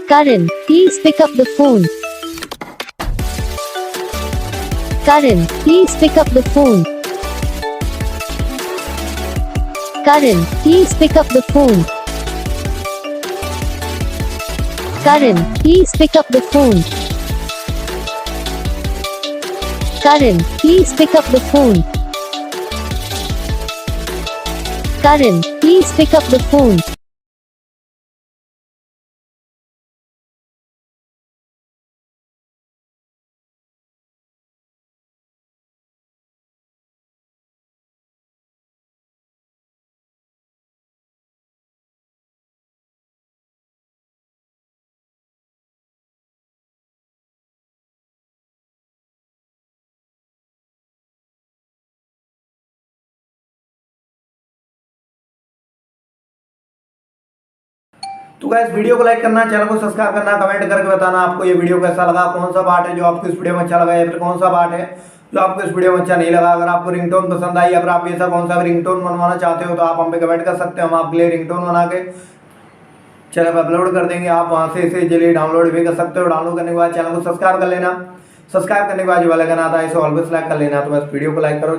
Karan, please pick up the phone. Karan, please pick up the phone. Karan, please pick up the phone. Karan, please pick up the phone. Karan, please pick up the phone. Karan, please pick up the phone. तो guys video को like करना, channel को subscribe करना, comment करके बताना आपको ये video कैसा लगा, कौन सा पार्ट है जो आपको इस वीडियो में अच्छा लगा या फिर कौन सा पार्ट है जो आपको इस वीडियो में अच्छा नहीं लगा। अगर आपको रिंगटोन पसंद आई या फिर आप ऐसा कौन सा रिंगटोन बनवाना चाहते हो तो आप हम पे कमेंट कर सकते हो, हम आपके लिए रिंगटोन बना के चैनल पर अपलोड कर देंगे। आप वहां से इसे जल्दी डाउनलोड भी कर सकते हो। डाउनलोड करने के बाद चैनल को सब्सक्राइब कर लेना, सब्सक्राइब करने के बाद जो वाला गाना आता है इसे ऑलवेज लाइक कर लेना। तो बस वीडियो को लाइक करो।